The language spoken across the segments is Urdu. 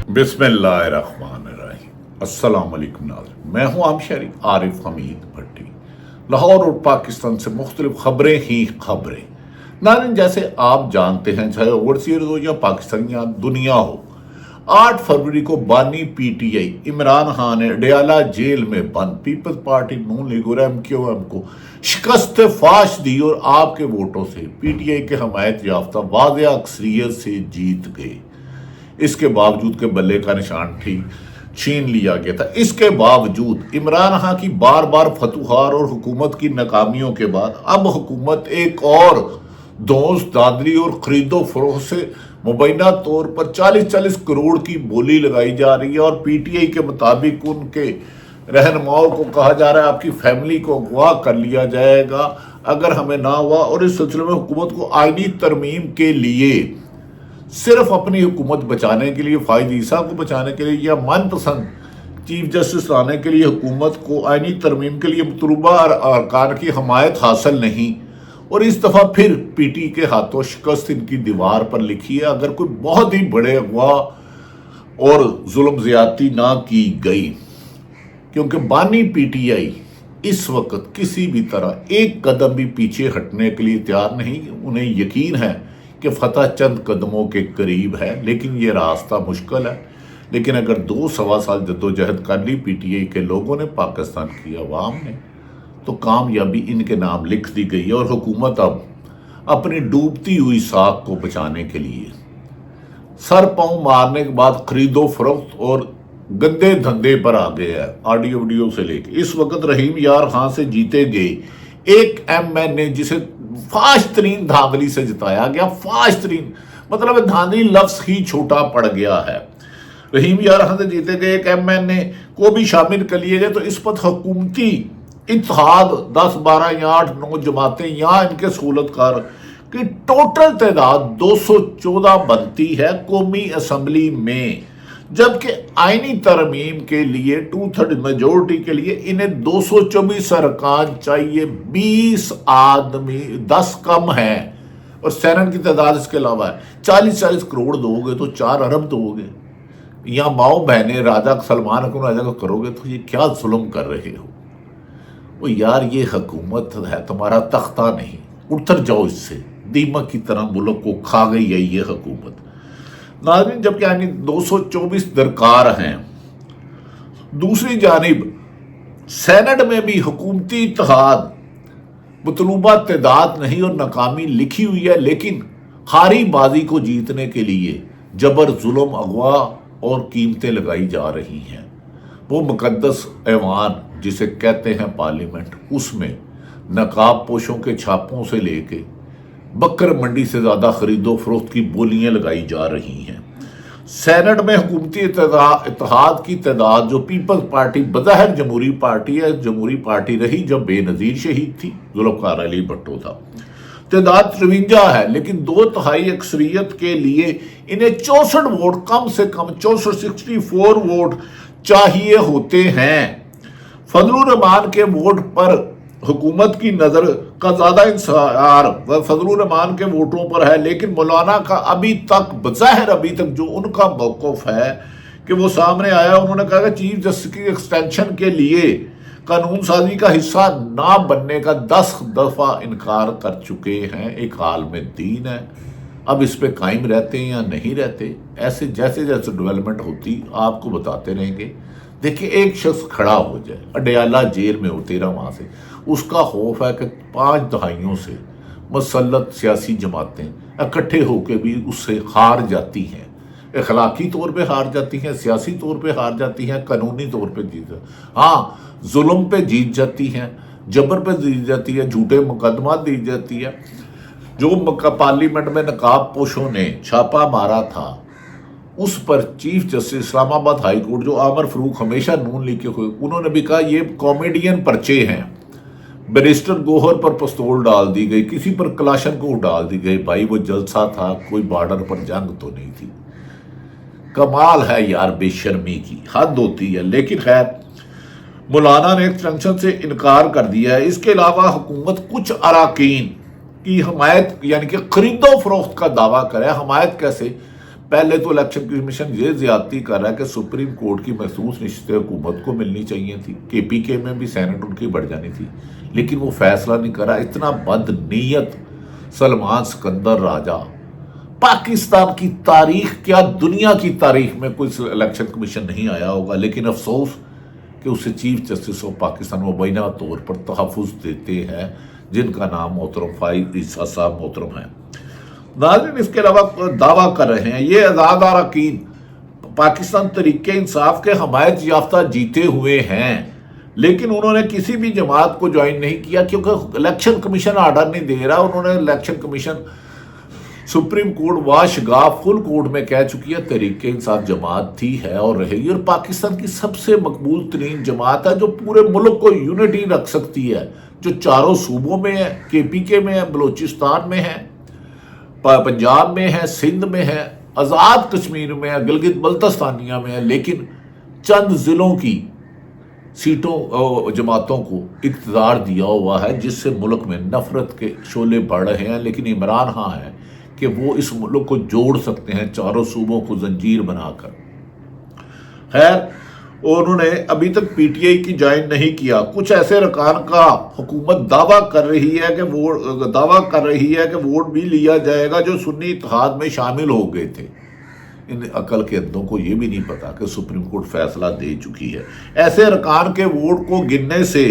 بسم اللہ الرحمن الرحیم۔ السلام علیکم ناظرین، میں ہوں عام شہری عارف حمید بھٹی۔ لاہور اور پاکستان سے مختلف خبریں ہی خبریں۔ ناظرین، جیسے آپ جانتے ہیں، چاہے اوورسیئر ہو یا پاکستان یا دنیا ہو، 8 فروری کو بانی P T I Imran Khan نے اڈیالہ جیل میں بند پیپلز پارٹی نون لیگ اور ایم کیو ایم کو شکست فاش دی اور آپ کے ووٹوں سے پی ٹی آئی کے حمایت یافتہ واضح اکثریت سے جیت گئے۔ اس کے باوجود کہ بلے کا نشان چھین لیا گیا تھا، اس کے باوجود عمران خان کی بار بار فتوحات اور حکومت کی ناکامیوں کے بعد اب حکومت ایک اور دھونس دھاندلی اور خرید و فروخت سے مبینہ طور پر 40 کروڑ کی بولی لگائی جا رہی ہے، اور پی ٹی آئی کے مطابق ان کے رہنماؤں کو کہا جا رہا ہے آپ کی فیملی کو اغوا کر لیا جائے گا اگر ہمیں نہ ہوا، اور اس سلسلے میں حکومت کو آئینی ترمیم کے لیے صرف اپنی حکومت بچانے کے لیے، فائد عیسیٰ کو بچانے کے لیے یا من پسند چیف جسٹس لانے کے لیے حکومت کو آئینی ترمیم کے لیے مطلوبہ ارکان کی حمایت حاصل نہیں، اور اس دفعہ پھر پی ٹی کے ہاتھوں شکست ان کی دیوار پر لکھی ہے اگر کوئی بہت ہی بڑے اغوا اور ظلم زیادتی نہ کی گئی، کیونکہ بانی پی ٹی آئی اس وقت کسی بھی طرح ایک قدم بھی پیچھے ہٹنے کے لیے تیار نہیں۔ انہیں یقین ہے کہ فتح چند قدموں کے قریب ہے، لیکن یہ راستہ مشکل ہے۔ لیکن اگر 2 سال جدوجہد کر لی پی ٹی آئی کے لوگوں نے، پاکستان کی عوام نے، تو کامیابی ان کے نام لکھ دی گئی، اور حکومت اب اپنی ڈوبتی ہوئی ساکھ کو بچانے کے لیے سر پاؤں مارنے کے بعد خرید و فروخت اور گندے دھندے پر آ گئے ہے۔ آڈیو ویڈیو سے لے کے اس وقت رحیم یار خان سے جیتے گئے ایک ایم این اے جسے فاش ترین دھاندلی سے جتایا گیا، فاش ترین مطلب دھاندلی لفظ ہی چھوٹا پڑ گیا ہے، رحیم یار خان سے جیتے گئے ایک ایم این اے کو بھی شامل کر لیے گئے، تو اس پر حکومتی اتحاد 10 12 یا 8 9 جماعتیں یا ان کے سہولت کار کی ٹوٹل تعداد 214 بنتی ہے قومی اسمبلی میں، جبکہ آئینی ترمیم کے لیے 2/3 میجورٹی کے لیے انہیں 224 ارکان چاہیے، 20 آدمی 10 کم ہیں، اور سینٹ کی تعداد اس کے علاوہ ہے۔ 40 کروڑ دو گے تو 4 ارب دو گے، یا ماؤں بہنیں راجہ سلمان کو راجہ کو کرو گے، تو یہ کیا ظلم کر رہے ہو؟ وہ یار یہ حکومت ہے تمہارا تختہ نہیں، اتر جاؤ اس سے، دیمک کی طرح ملک کو کھا گئی ہے یہ حکومت۔ ناظرین، جبکہ یعنی 224 درکار ہیں، دوسری جانب سینٹ میں بھی حکومتی اتحاد مطلوبہ تعداد نہیں اور ناکامی لکھی ہوئی ہے، لیکن ہاری بازی کو جیتنے کے لیے جبر، ظلم، اغوا اور قیمتیں لگائی جا رہی ہیں۔ وہ مقدس ایوان جسے کہتے ہیں پارلیمنٹ، اس میں نقاب پوشوں کے چھاپوں سے لے کے بکر منڈی سے زیادہ خرید و فروخت کی بولیاں لگائی جا رہی ہیں۔ سینٹ میں حکومتی اتحاد کی تعداد، جو پیپلز پارٹی بظاہر جمہوری پارٹی ہے، جمہوری پارٹی رہی جب بے نظیر شہید تھی، ذوالفقار علی بھٹو تھا، تعداد 53 ہے، لیکن 2/3 اکثریت کے لیے انہیں 64 ووٹ، کم سے کم 64 ووٹ چاہیے ہوتے ہیں۔ فضل الرحمان کے ووٹ پر حکومت کی نظر کا زیادہ انحصار فضل الرحمان کے ووٹوں پر ہے، لیکن مولانا کا ابھی تک بظاہر جو ان کا موقف ہے کہ وہ سامنے آیا، انہوں نے کہا کہ چیف جسٹس کی ایکسٹینشن کے لیے قانون سازی کا حصہ نہ بننے کا 10 دفعہ انکار کر چکے ہیں۔ ایک عالم دین ہے، اب اس پہ قائم رہتے ہیں یا نہیں رہتے، ایسے جیسے ڈیولپمنٹ ہوتی آپ کو بتاتے رہیں گے۔ دیکھیں، ایک شخص کھڑا ہو جائے اڈیالہ جیل میں ہو 13 ماہ سے، اس کا خوف ہے کہ 5 دہائیوں سے مسلط سیاسی جماعتیں اکٹھے ہو کے بھی اس سے ہار جاتی ہیں، اخلاقی طور پہ ہار جاتی ہیں، سیاسی طور پہ ہار جاتی ہیں، قانونی طور پہ جیت جاتی ہیں، ہاں ظلم پہ جیت جاتی ہیں، جبر پہ جیت جاتی ہے، جھوٹے مقدمات دی جاتی ہے۔ جو پارلیمنٹ میں نقاب پوشوں نے چھاپا مارا تھا، اس پر چیف جسٹس اسلام آباد ہائی کورٹ جو عامر فاروق ہمیشہ نون لیگ کے ہوئے، انہوں نے بھی کہا یہ کامیڈین پرچے ہیں۔ بیرسٹر گوہر پر پستول ڈال دی گئی، کسی پر کلاشن کو ڈال دی گئی، بھائی وہ جلسہ تھا، کوئی بارڈر پر جنگ تو نہیں تھی۔ کمال ہے یار بے شرمی کی، حد ہوتی ہے۔ لیکن خیر، مولانا نے ایکسٹینشن سے انکار کر دیا ہے۔ اس کے علاوہ حکومت کچھ اراکین کی حمایت یعنی کہ خرید و فروخت کا دعویٰ کرے۔ حمایت کیسے؟ پہلے تو الیکشن کمیشن یہ زیادتی کر رہا ہے کہ سپریم کورٹ کی محسوس نشستیں حکومت کو ملنی چاہیے تھی، کے پی کے میں بھی سینٹ ان کی بڑھ جانی تھی، لیکن وہ فیصلہ نہیں کر رہا۔ اتنا بد نیت سلمان سکندر راجہ، پاکستان کی تاریخ کیا دنیا کی تاریخ میں کوئی الیکشن کمیشن نہیں آیا ہوگا، لیکن افسوس کہ اسے چیف جسٹس آف پاکستان مبینہ طور پر تحفظ دیتے ہیں، جن کا نام محترم فائز عیسیٰ صاحب محترم ہیں۔ ناظرین، اس کے علاوہ دعویٰ کر رہے ہیں یہ آزاد اراکین پاکستان تحریک انصاف کے حمایت یافتہ جیتے ہوئے ہیں، لیکن انہوں نے کسی بھی جماعت کو جوائن نہیں کیا کیونکہ الیکشن کمیشن آرڈر نہیں دے رہا۔ انہوں نے الیکشن کمیشن سپریم کورٹ واشگاہ فل کورٹ میں کہہ چکی ہے تحریک انصاف جماعت تھی، ہے اور رہے گی، اور پاکستان کی سب سے مقبول ترین جماعت ہے جو پورے ملک کو یونٹی رکھ سکتی ہے، جو چاروں صوبوں میں ہے، کے پی کے میں ہے، بلوچستان میں ہے، پنجاب میں ہے، سندھ میں ہے، آزاد کشمیر میں ہے، گلگت بلتستانیہ میں ہے، لیکن چند ضلعوں کی سیٹوں جماعتوں کو اقتدار دیا ہوا ہے، جس سے ملک میں نفرت کے شعلے بڑھ رہے ہیں، لیکن عمران ہاں ہے کہ وہ اس ملک کو جوڑ سکتے ہیں چاروں صوبوں کو زنجیر بنا کر۔ خیر، انہوں نے ابھی تک پی ٹی آئی کی جوائن نہیں کیا۔ کچھ ایسے ارکان کا حکومت دعویٰ کر رہی ہے کہ ووٹ بھی لیا جائے گا جو سنی اتحاد میں شامل ہو گئے تھے۔ ان عقل کے اندوں کو یہ بھی نہیں پتا کہ سپریم کورٹ فیصلہ دے چکی ہے۔ ایسے ارکان کے ووٹ کو گننے سے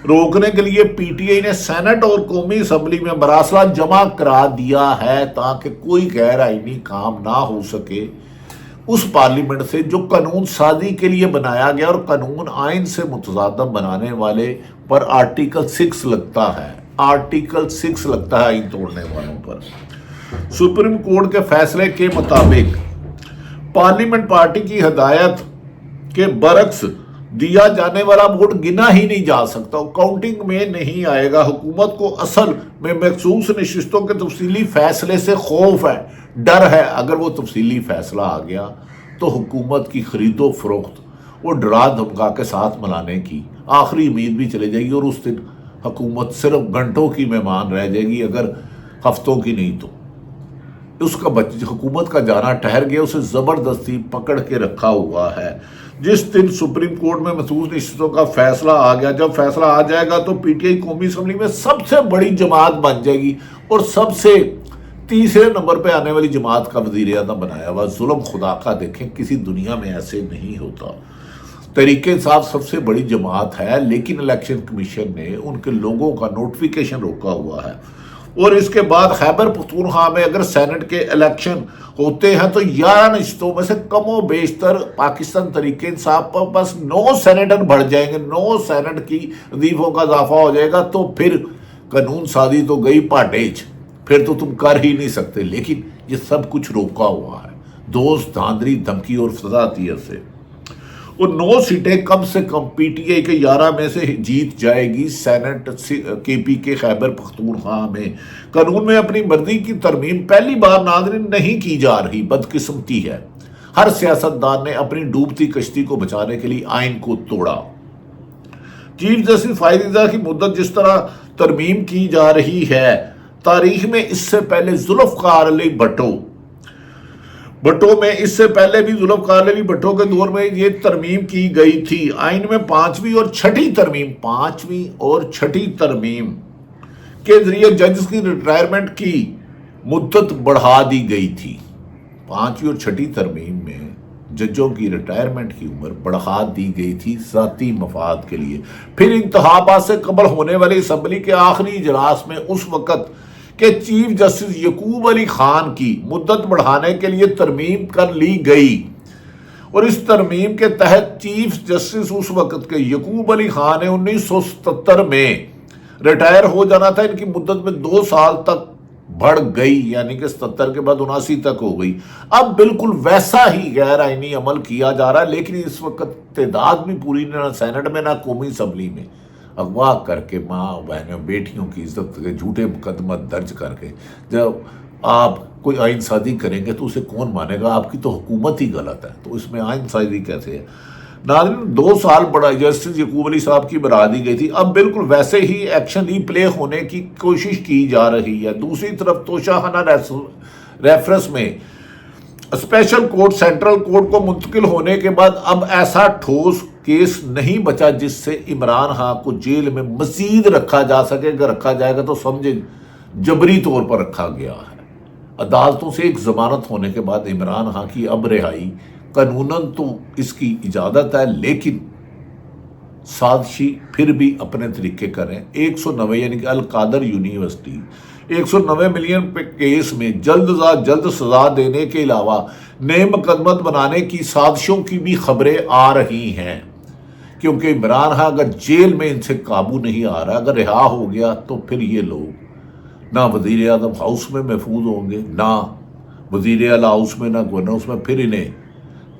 روکنے کے لیے پی ٹی آئی نے سینٹ اور قومی اسمبلی میں مراسلہ جمع کرا دیا ہے تاکہ کوئی غیر آئینی کام نہ ہو سکے اس پارلیمنٹ سے جو قانون سازی کے لیے بنایا گیا، اور قانون آئین سے متصادم بنانے والے پر آرٹیکل 6 لگتا ہے، آرٹیکل 6 لگتا ہے آئین توڑنے والوں پر۔ سپریم کورٹ کے فیصلے کے مطابق پارلیمنٹ پارٹی کی ہدایت کے برعکس دیا جانے والا ووٹ گنا ہی نہیں جا سکتا، کاؤنٹنگ میں نہیں آئے گا۔ حکومت کو اصل میں مخصوص نشستوں کے تفصیلی فیصلے سے خوف ہے، ڈر ہے۔ اگر وہ تفصیلی فیصلہ آ گیا تو حکومت کی خرید و فروخت وہ ڈرا دھمکا کے ساتھ ملانے کی آخری امید بھی چلے جائے گی، اور اس دن حکومت صرف گھنٹوں کی مہمان رہ جائے گی، اگر ہفتوں کی نہیں تو۔ اس کا حکومت کا جانا ٹھہر گیا، اسے زبردستی پکڑ کے رکھا ہوا ہے۔ جس دن سپریم کورٹ میں مخصوص نشستوں کا فیصلہ آ گیا، جب فیصلہ آ جائے گا تو پی ٹی آئی قومی اسمبلی میں سب سے بڑی جماعت بن جائے گی، اور سب سے تیسرے نمبر پہ آنے والی جماعت کا وزیر اعظم بنایا ہوا۔ ظلم خدا کا دیکھیں، کسی دنیا میں ایسے نہیں ہوتا۔ تحریک انصاف سب سے بڑی جماعت ہے، لیکن الیکشن کمیشن نے ان کے لوگوں کا نوٹیفیکیشن روکا ہوا ہے، اور اس کے بعد خیبر پختونخوا میں اگر سینٹ کے الیکشن ہوتے ہیں تو 11 نشستوں میں سے کم و بیشتر پاکستان تحریک انصاف پر بس 9 سینیٹر بڑھ جائیں گے، 9 سینٹ کی وظیفوں کا اضافہ ہو جائے گا، تو پھر قانون سازی تو گئی پاٹیج، پھر تو تم کر ہی نہیں سکتے۔ لیکن یہ سب کچھ روکا ہوا ہے دوست، دھاندلی، دھمکی اور فضاحتیت سے۔ اور 9 سیٹیں کم سے کم پی ٹی آئی کے 11 میں سے جیت جائے گی سینٹ کے پی کے خیبر پختونخوا میں۔ قانون میں اپنی مرضی کی ترمیم پہلی بار ناظرین نہیں کی جا رہی، بدقسمتی ہے۔ ہر سیاستدان نے اپنی ڈوبتی کشتی کو بچانے کے لیے آئین کو توڑا۔ چیف جسٹس فائز عیسیٰ کی مدت جس طرح ترمیم کی جا رہی ہے، تاریخ میں اس سے پہلے ذوالفقار علی بھٹو میں اس سے پہلے بھی ذوالفقار علی بھٹو کے دور میں یہ ترمیم کی گئی تھی۔ آئین میں 5ویں اور 6ٹھی ترمیم کے ذریعے ججز کی ریٹائرمنٹ کی مدت بڑھا دی گئی تھی۔ 5ویں اور 6ٹھی ترمیم میں ججوں کی ریٹائرمنٹ کی عمر بڑھا دی گئی تھی ذاتی مفاد کے لیے۔ پھر انتخابات سے قبل ہونے والی اسمبلی کے آخری اجلاس میں اس وقت کہ چیف جسٹس یعقوب علی خان کی مدت بڑھانے کے لیے ترمیم کر لی گئی، اور اس ترمیم کے تحت چیف جسٹس اس وقت کے یعقوب علی خان نے 1977 میں ریٹائر ہو جانا تھا۔ ان کی مدت میں 2 سال تک بڑھ گئی، یعنی کہ 77 کے بعد 79 تک ہو گئی۔ اب بالکل ویسا ہی غیر آئینی عمل کیا جا رہا ہے، لیکن اس وقت تعداد بھی پوری نہ سینٹ میں نہ قومی اسمبلی میں۔ اغوا کر کے ماں بہنوں بیٹیوں کی عزت کے جھوٹے مقدمات درج کر کے جب آپ کوئی آئین سازی کریں گے تو اسے کون مانے گا؟ آپ کی تو حکومت ہی غلط ہے، تو اس میں آئین سازی کیسے ہے؟ ناظرین، 2 سال بڑا جسٹس یعقوب علی صاحب کی بڑھا دی گئی تھی۔ اب بالکل ویسے ہی ایکشن ری پلے ہونے کی کوشش کی جا رہی ہے۔ دوسری طرف توشہ خانہ ریفرنس میں اسپیشل کورٹ سینٹرل کورٹ کو منتقل ہونے کے بعد اب ایسا ٹھوس کیس نہیں بچا جس سے عمران خان کو جیل میں مزید رکھا جا سکے. اگر رکھا جائے گا تو سمجھے جبری طور پر رکھا گیا ہے. عدالتوں سے ایک ضمانت ہونے کے بعد عمران خان کی اب رہائی قانوناً تو اس کی اجازت ہے، لیکن سازشی پھر بھی اپنے طریقے کریں. 190 یعنی کہ القادر یونیورسٹی 190 ملین کیس میں جلد از جلد سزا دینے کے علاوہ نئے مقدمات بنانے کی سازشوں کی بھی خبریں آ رہی ہیں، کیونکہ عمران خان اگر جیل میں ان سے قابو نہیں آ رہا، اگر رہا ہو گیا تو پھر یہ لوگ نہ وزیر اعظم ہاؤس میں محفوظ ہوں گے، نہ وزیر اعلیٰ ہاؤس میں، نہ گورنر ہاؤس میں. پھر انہیں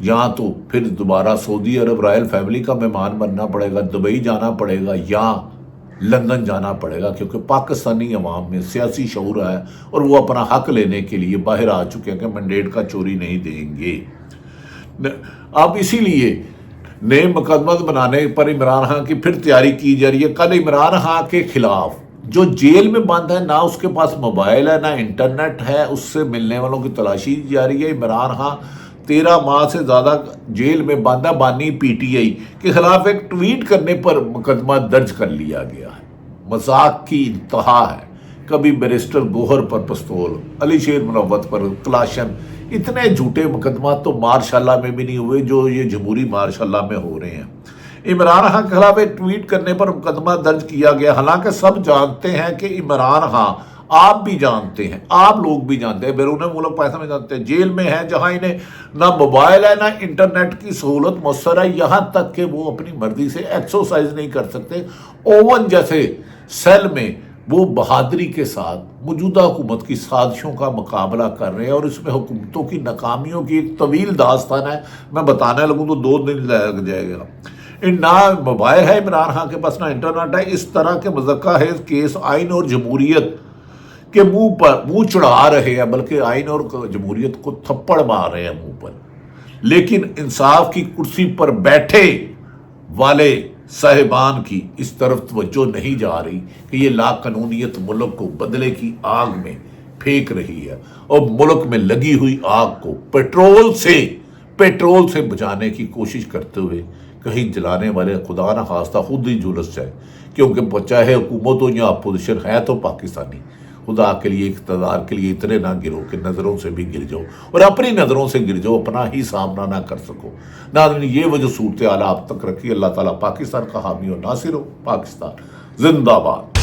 یا تو پھر دوبارہ سعودی عرب رائل فیملی کا مہمان بننا پڑے گا، دبئی جانا پڑے گا یا لندن جانا پڑے گا، کیونکہ پاکستانی عوام میں سیاسی شعور ہے اور وہ اپنا حق لینے کے لیے باہر آ چکے ہیں کہ مینڈیٹ کا چوری نہیں دیں گے. اب اسی لیے نئے مقدمات بنانے پر عمران خان کی پھر تیاری کی جا رہی ہے. کل عمران خان کے خلاف جو جیل میں بند ہے، نہ اس کے پاس موبائل ہے، نہ انٹرنیٹ ہے، اس سے ملنے والوں کی تلاشی جاری ہے. عمران خان 13 ماہ سے زیادہ جیل میں بند ہے. بانی پی ٹی آئی کے خلاف ایک ٹویٹ کرنے پر مقدمہ درج کر لیا گیا ہے. مذاق کی انتہا ہے. کبھی بیرسٹر گوہر پر پستول، علی شیر منوت پر کلاشن، اتنے جھوٹے مقدمات تو مارشاء اللہ میں بھی نہیں ہوئے جو یہ جمہوری مارشاء اللہ میں ہو رہے ہیں. عمران خان کے خلاف ایک ٹویٹ کرنے پر مقدمہ درج کیا گیا. حالانکہ سب جانتے ہیں کہ عمران خان، آپ بھی جانتے ہیں، آپ لوگ بھی جانتے ہیں، بیرون ملک پیسہ میں جانتے ہیں، جیل میں ہیں جہاں انہیں نہ موبائل ہے، نہ انٹرنیٹ کی سہولت میسر ہے، یہاں تک کہ وہ اپنی مرضی سے ایکسرسائز نہیں کر سکتے. اوون جیسے سیل میں وہ بہادری کے ساتھ موجودہ حکومت کی سازشوں کا مقابلہ کر رہے ہیں، اور اس میں حکومتوں کی ناکامیوں کی ایک طویل داستان ہے. میں بتانے لگوں تو 2 دن لگ جائے گا. نہ موبائل ہے عمران خان کے پاس، نہ انٹرنیٹ ہے. اس طرح کے مذکر خیز کیس آئین اور جمہوریت کے منہ چڑھا رہے ہیں، بلکہ آئین اور جمہوریت کو تھپڑ مار رہے ہیں منہ پر. لیکن انصاف کی کرسی پر بیٹھے والے صاحبان کی اس طرف توجہ نہیں جا رہی کہ یہ لا قانونیت ملک کو بدلے کی آگ میں پھینک رہی ہے، اور ملک میں لگی ہوئی آگ کو پیٹرول سے بجھانے کی کوشش کرتے ہوئے کہیں جلانے والے خدا نہ خواستہ خود ہی جھلس جائے. کیونکہ چاہے حکومت ہو یا اپوزیشن ہے تو پاکستانی. خدا کے لیے اقتدار کے لیے اتنے نہ گرو کہ نظروں سے بھی گر جاؤ، اور اپنی نظروں سے گر جاؤ، اپنا ہی سامنا نہ کر سکو. ناظرین، یہ وجہ صورتحال آپ تک رکھی. اللہ تعالیٰ پاکستان کا حامی و ناصر ہو. پاکستان زندہ باد.